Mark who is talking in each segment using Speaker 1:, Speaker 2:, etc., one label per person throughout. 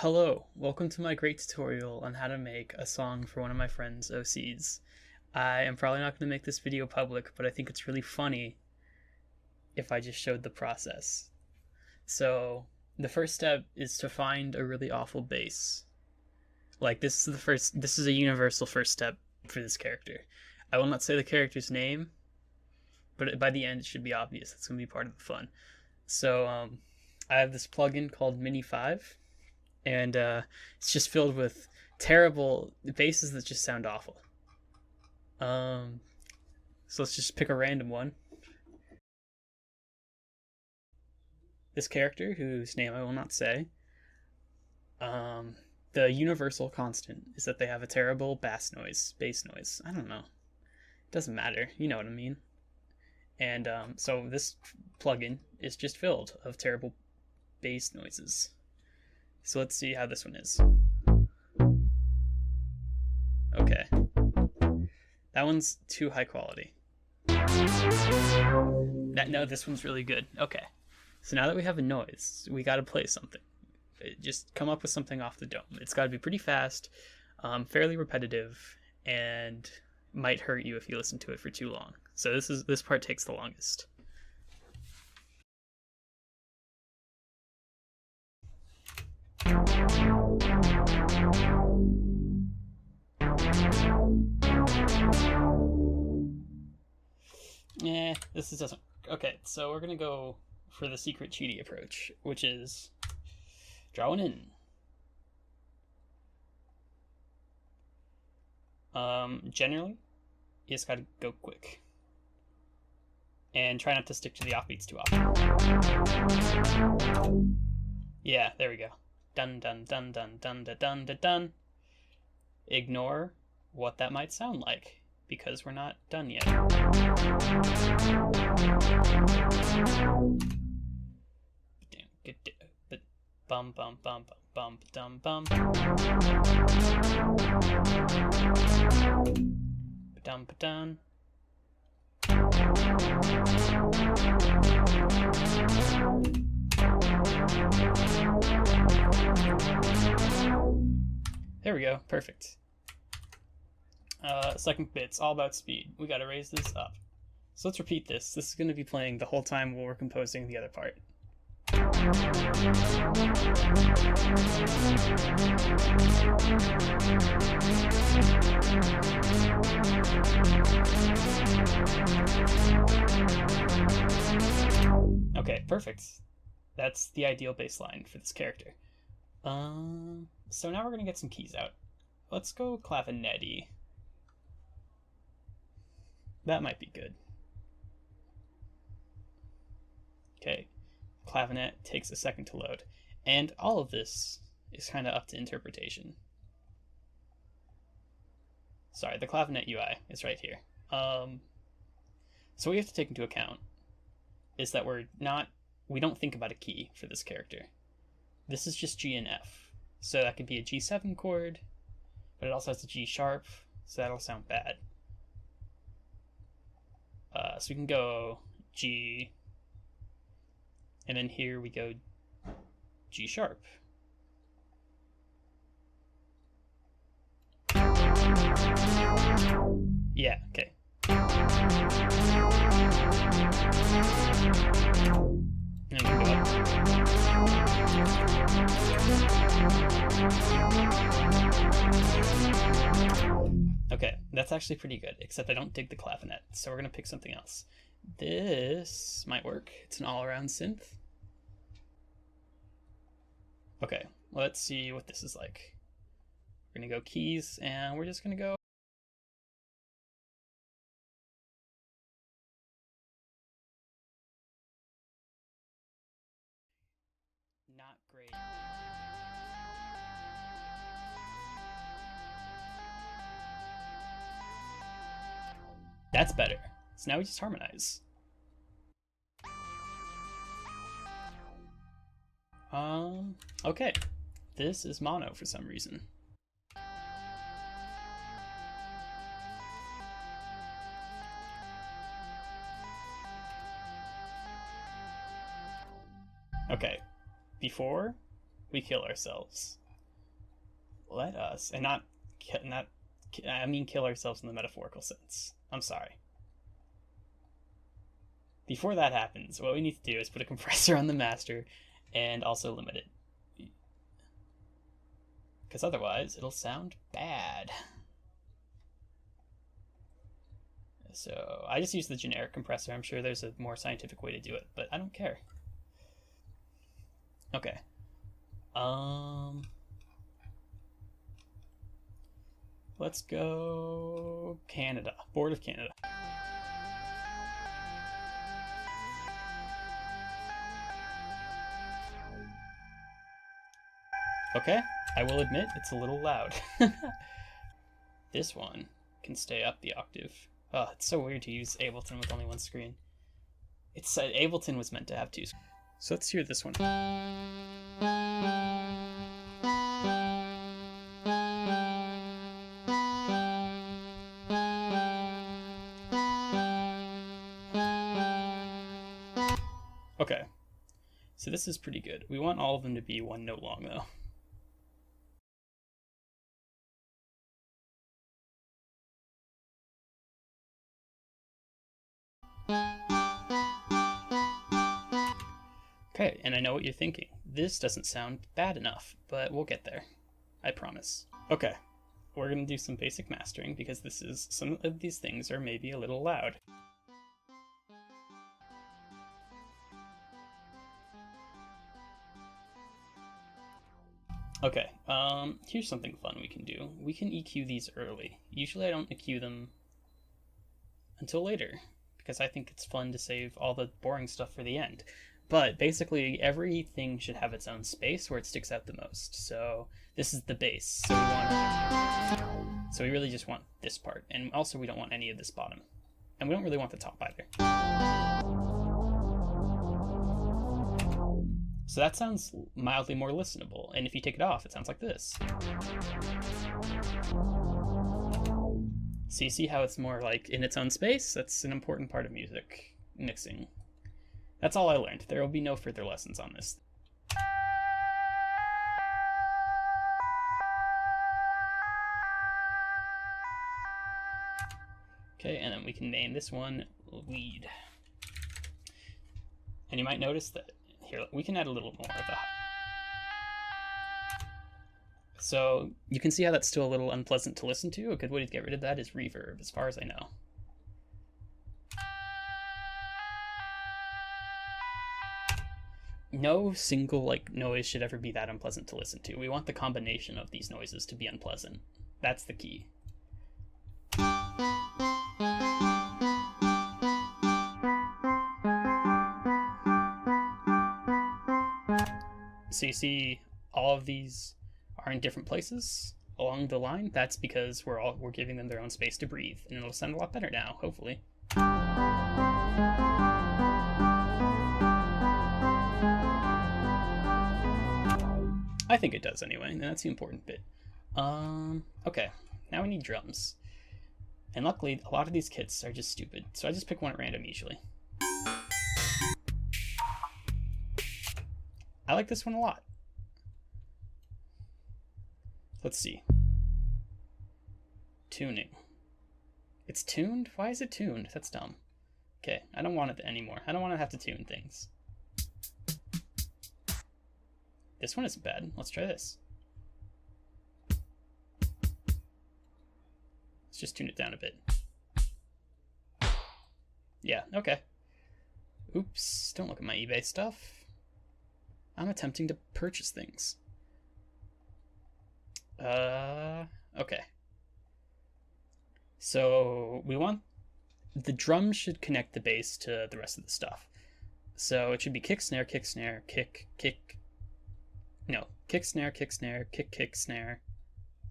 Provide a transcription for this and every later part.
Speaker 1: Hello, welcome to my great tutorial on how to make a song for one of my friend's OCs. I am probably not going to make this video public, but I think it's really funny if I just showed the process. So, the first step is to find a really awful bass. Like, this is a universal first step for this character. I will not say the character's name, but by the end it should be obvious. It's going to be part of the fun. So, I have this plugin called Mini 5. And it's just filled with terrible basses that just sound awful. So let's just pick a random one. This character, whose name I will not say, the universal constant is that they have a terrible bass noise. I don't know. It doesn't matter. You know what I mean. And so this plugin is just filled of terrible bass noises. So let's see how this one is. Okay. That one's too high quality. No, this one's really good. Okay. So now that we have a noise, we gotta play something. Just come up with something off the dome. It's gotta be pretty fast, fairly repetitive, and might hurt you if you listen to it for too long. So this part takes the longest. This doesn't. Okay, so we're gonna go for the secret cheaty approach, which is draw one in. Generally, you just gotta go quick. And try not to stick to the offbeats too often. Yeah, there we go. Dun dun dun dun dun dun dun dun dun. Ignore what that might sound like, because we're not done yet. Bum bum bum bum bum bum dum dum. There we go, perfect. Second bit's all about speed. We gotta raise this up. So let's repeat this. This is gonna be playing the whole time while we're composing the other part. Okay, perfect. That's the ideal bass line for this character. So now we're gonna get some keys out. Let's go clavinetti. That might be good. Okay, clavinet takes a second to load. And all of this is kind of up to interpretation. Sorry, the clavinet UI is right here. So what we have to take into account is that we don't think about a key for this character. This is just G and F. So that could be a G7 chord, but it also has a G sharp, so that'll sound bad. So we can go G, and then here we go G sharp. Yeah, okay. And then we go up. Okay, that's actually pretty good, except I don't dig the clavinet, so we're gonna pick something else. This might work. It's an all-around synth. Okay, let's see what this is like. We're gonna go keys, and we're just gonna go. Not great. That's better. So now we just harmonize. Okay. This is mono for some reason. Okay, before we kill ourselves, let us, and I mean kill ourselves in the metaphorical sense. I'm sorry. Before that happens, what we need to do is put a compressor on the master and also limit it. Because otherwise, it'll sound bad. So I just use the generic compressor. I'm sure there's a more scientific way to do it, but I don't care. Okay. Let's go Canada. Board of Canada. Okay, I will admit it's a little loud. This one can stay up the octave. Oh, it's so weird to use Ableton with only one screen. It's Ableton was meant to have two. So let's hear this one. Okay, so this is pretty good. We want all of them to be one note long though. Okay, and I know what you're thinking. This doesn't sound bad enough, but we'll get there. I promise. Okay, we're gonna do some basic mastering because some of these things are maybe a little loud. Okay, here's something fun we can do. We can EQ these early. Usually I don't EQ them until later, because I think it's fun to save all the boring stuff for the end. But basically, everything should have its own space where it sticks out the most. So this is the bass. So we really just want this part. And also we don't want any of this bottom. And we don't really want the top either. So that sounds mildly more listenable. And if you take it off, it sounds like this. So you see how it's more like in its own space? That's an important part of music mixing. That's all I learned. There will be no further lessons on this. Okay, and then we can name this one lead. And you might notice that here, we can add a little more of the. So you can see how that's still a little unpleasant to listen to. A good way to get rid of that is reverb, as far as I know. No single noise should ever be that unpleasant to listen to. We want the combination of these noises to be unpleasant. That's the key. So you see all of these are in different places along the line. That's because we're giving them their own space to breathe, and it'll sound a lot better now, hopefully. I think it does anyway, and that's the important bit. Okay, now we need drums. And luckily, a lot of these kits are just stupid, so I just pick one at random usually. I like this one a lot. Let's see. Tuning. It's tuned? Why is it tuned? That's dumb. Okay, I don't want it anymore. I don't want to have to tune things. This one isn't bad. Let's try this. Let's just tune it down a bit. Yeah, okay. Oops, don't look at my eBay stuff. I'm attempting to purchase things. Okay. So we want the drum should connect the bass to the rest of the stuff. So it should be kick, snare, kick, snare, kick, kick. No, kick, snare, kick, snare, kick, kick, snare,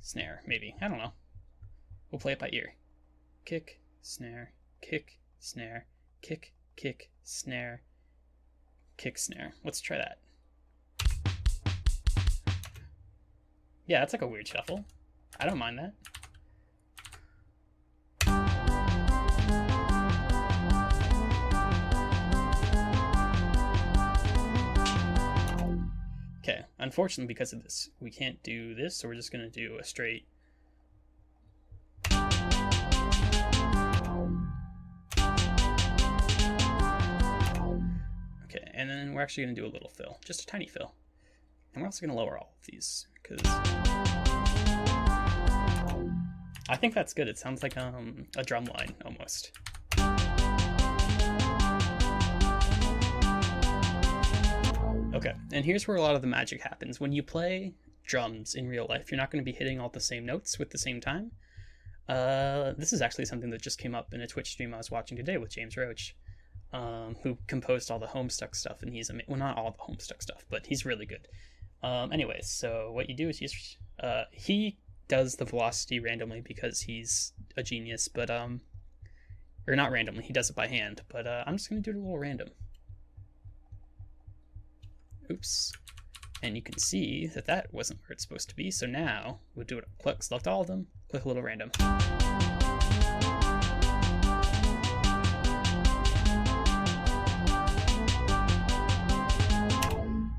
Speaker 1: snare, maybe. I don't know. We'll play it by ear. Kick, snare, kick, snare, kick, kick, snare, kick, snare. Let's try that. Yeah, that's like a weird shuffle. I don't mind that. Okay, unfortunately, because of this, we can't do this, so we're just going to do a straight. Okay, and then we're actually going to do a little fill, just a tiny fill. And we're also going to lower all of these, because I think that's good. It sounds like a drum line, almost. Okay, and here's where a lot of the magic happens. When you play drums in real life, you're not going to be hitting all the same notes with the same time. This is actually something that just came up in a Twitch stream I was watching today with James Roach, who composed all the Homestuck stuff, and he's well, not all the Homestuck stuff, but he's really good. Anyways, so what you do is he does the velocity randomly because he's a genius, but or not randomly, he does it by hand, but I'm just going to do it a little random. Oops. And you can see that that wasn't where it's supposed to be, so now we'll do it. Click, select all of them, click a little random.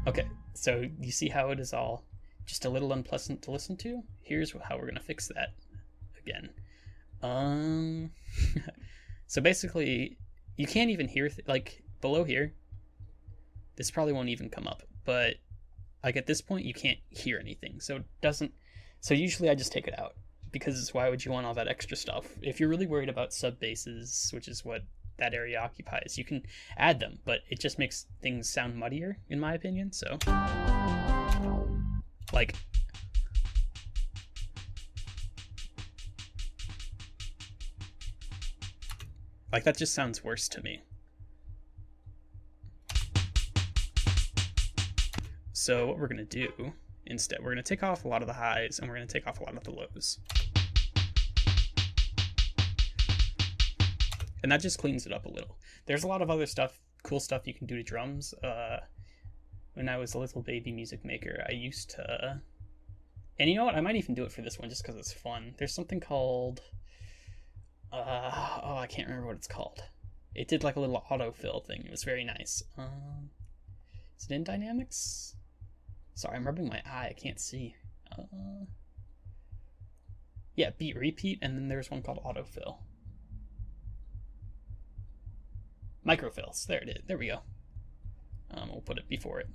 Speaker 1: Okay, so you see how it is all just a little unpleasant to listen to? Here's how we're going to fix that again. So basically, you can't even hear, like, below here, this probably won't even come up, but like at this point you can't hear anything, so it doesn't. So usually I just take it out, because why would you want all that extra stuff? If you're really worried about sub basses, which is what that area occupies, you can add them, but it just makes things sound muddier, in my opinion. So like that just sounds worse to me. So what we're going to do instead, we're going to take off a lot of the highs and we're going to take off a lot of the lows. And that just cleans it up a little. There's a lot of other stuff, cool stuff you can do to drums. When I was a little baby music maker, I used to... And you know what? I might even do it for this one just because it's fun. There's something called... oh, I can't remember what it's called. It did like a little autofill thing. It was very nice. Is it in Dynamics? Sorry, I'm rubbing my eye. I can't see. Yeah, beat repeat, and then there's one called autofill. Microfills. There it is. There we go. We'll put it before it.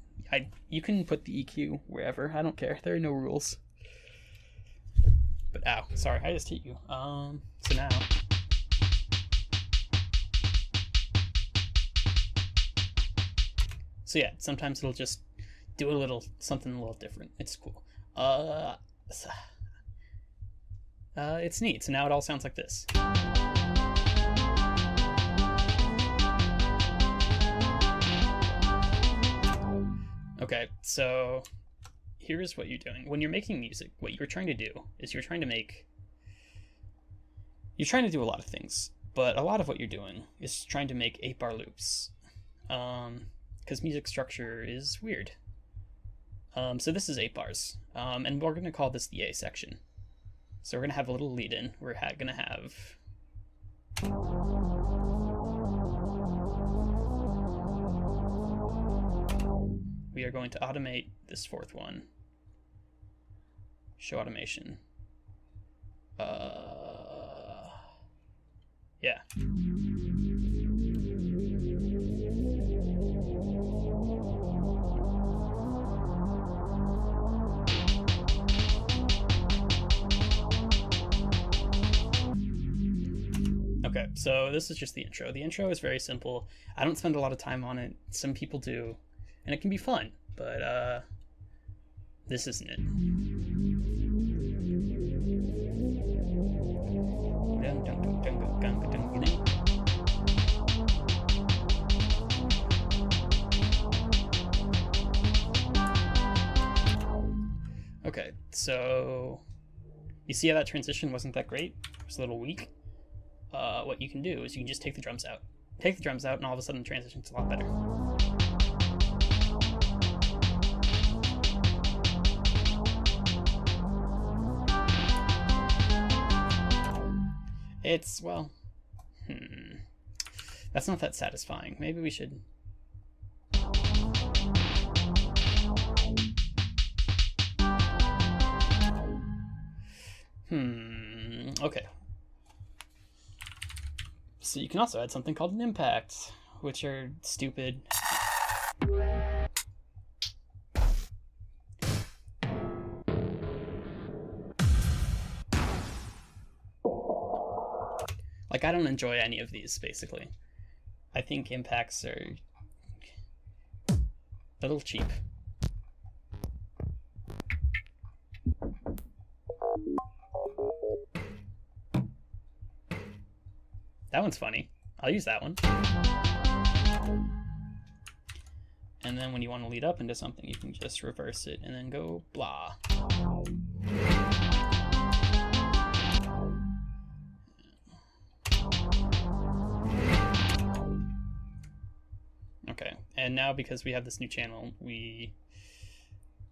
Speaker 1: You can put the EQ wherever. I don't care. There are no rules. But ow, sorry, I just hit you. So now. So yeah, sometimes it'll just do a little something a little different. It's cool. It's neat. So now it all sounds like this. Okay, so here's what you're doing. When you're making music, what you're trying to do is you're trying to do a lot of things, but a lot of what you're doing is trying to make 8-bar loops. Because music structure is weird. So this is 8 bars, and we're going to call this the A section. So we're going to have a little lead in. We're going to have... We are going to automate this 4th one. Show automation. Yeah. Okay, so this is just the intro. The intro is very simple. I don't spend a lot of time on it. Some people do, and it can be fun, but this isn't it. Okay, so you see how that transition wasn't that great? It was a little weak. What you can do is you can just take the drums out. Take the drums out, and all of a sudden the transition's a lot better. It's, well, that's not that satisfying. Maybe we should... Okay. So you can also add something called an impact, which are stupid. Like, I don't enjoy any of these, basically. I think impacts are a little cheap. That one's funny. I'll use that one. And then when you want to lead up into something, you can just reverse it and then go blah. Okay, and now because we have this new channel, we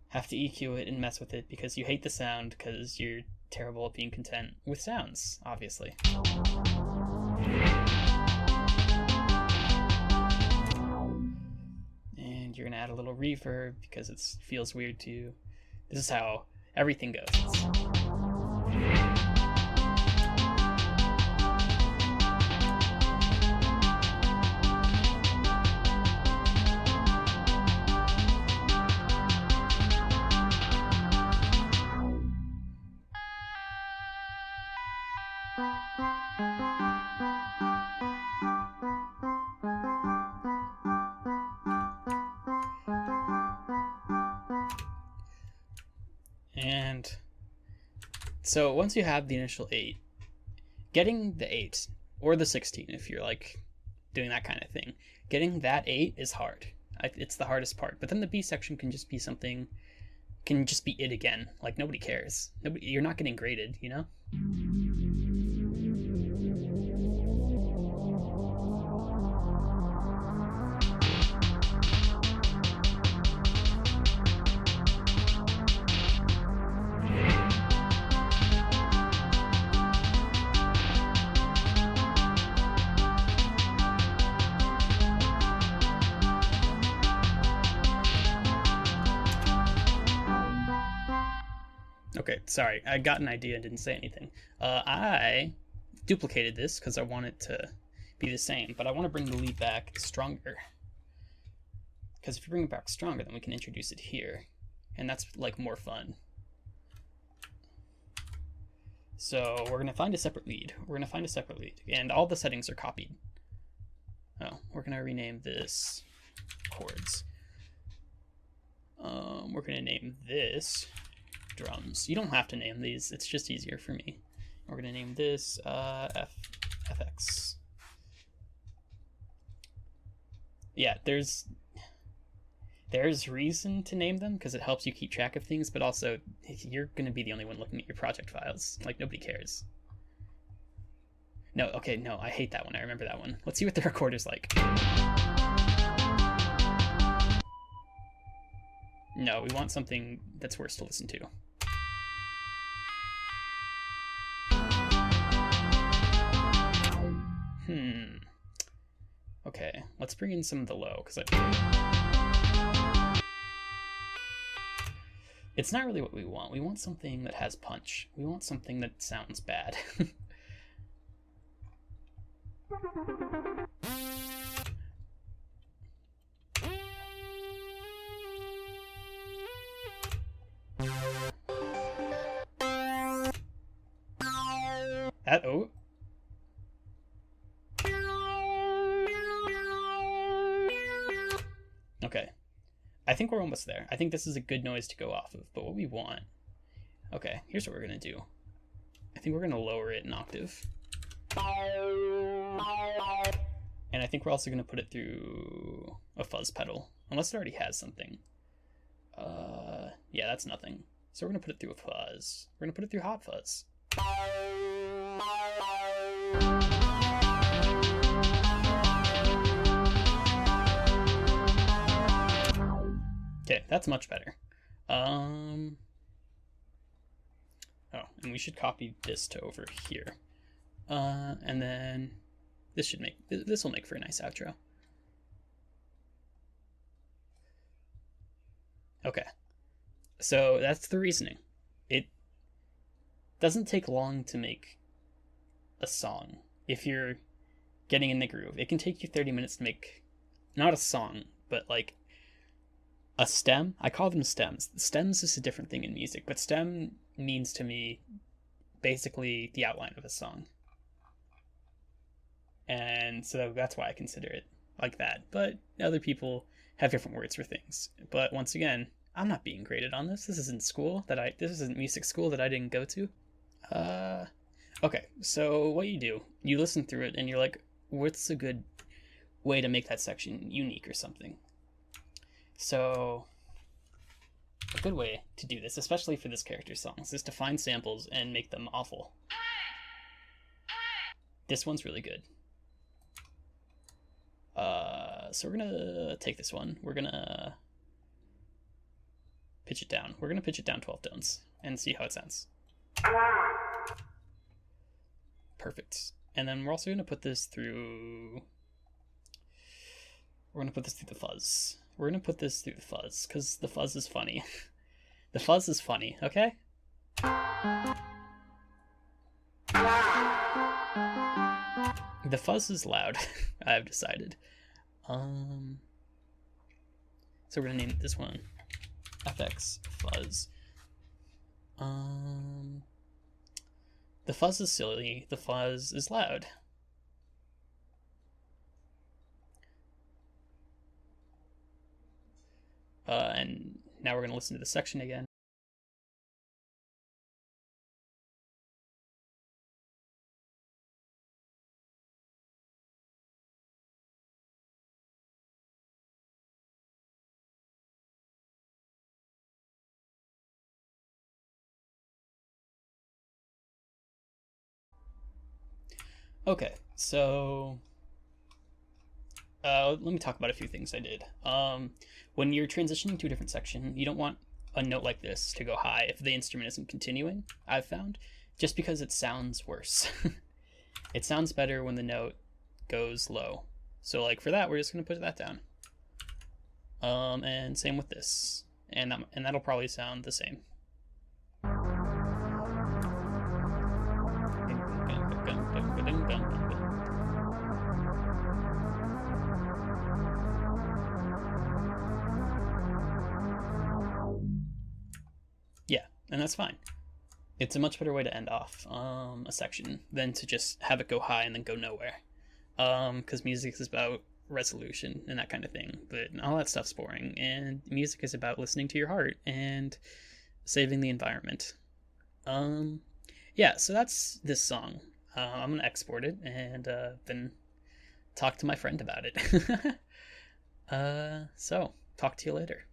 Speaker 1: have to EQ it and mess with it because you hate the sound because you're terrible at being content with sounds, obviously. And you're gonna add a little reverb because it feels weird to you. This is how everything goes. And so once you have the initial 8, getting the 8 or the 16 if you're like doing that kind of thing, getting that 8 is hard. It's the hardest part. But then the B section can just be something, can just be it again. Like nobody cares. You're not getting graded, you know? Okay, sorry, I got an idea and didn't say anything. I duplicated this because I want it to be the same, but I want to bring the lead back stronger. Because if you bring it back stronger, then we can introduce it here. And that's like more fun. So we're going to find a separate lead. And all the settings are copied. Oh, we're going to rename this chords. We're going to name this drums. You don't have to name these. It's just easier for me. We're going to name this FX. Yeah, there's reason to name them because it helps you keep track of things, but also you're going to be the only one looking at your project files. Like, nobody cares. No, okay, no, I hate that one. I remember that one. Let's see what the recorder's like. No, we want something that's worse to listen to. Okay, let's bring in some of the low, because it's not really what we want. We want something that has punch. We want something that sounds bad. Oh. Okay. I think we're almost there. I think this is a good noise to go off of, but what we want... Okay, here's what we're going to do. I think we're going to lower it an octave. And I think we're also going to put it through a fuzz pedal, unless it already has something. Yeah, that's nothing. So we're going to put it through a fuzz. We're going to put it through hot fuzz. Okay, that's much better. Oh, and we should copy this to over here. And then this will make for a nice outro. Okay. So that's the reasoning. doesn't take long to make a song if you're getting in the groove. It can take you 30 minutes to make not a song, but like a stem. I call them stems. Stems is a different thing in music, but stem means to me basically the outline of a song. And so that's why I consider it like that. But other people have different words for things. But once again, I'm not being graded on this. This isn't music school that I didn't go to. Okay, so what you do, you listen through it and you're like, what's a good way to make that section unique or something? So a good way to do this, especially for this character's songs, is to find samples and make them awful. This one's really good. So we're gonna take this one. We're gonna pitch it down. We're gonna pitch it down 12 tones and see how it sounds. Perfect. And then we're also gonna put this through. We're gonna put this through the fuzz. We're gonna put this through the fuzz because the fuzz is funny. The fuzz is funny. Okay. The fuzz is loud. I've decided. So we're gonna name this one FX fuzz. The fuzz is silly. The fuzz is loud. And now we're gonna listen to the section again. Okay, so let me talk about a few things I did. When you're transitioning to a different section, you don't want a note like this to go high if the instrument isn't continuing, I've found, just because it sounds worse. It sounds better when the note goes low. So like for that, we're just gonna put that down. And same with this. And that'll probably sound the same. Yeah, and that's fine. It's a much better way to end off a section than to just have it go high and then go nowhere. Because music is about resolution and that kind of thing, but all that stuff's boring, and music is about listening to your heart and saving the environment. Yeah, so that's this song. I'm gonna export it and then talk to my friend about it. So talk to you later.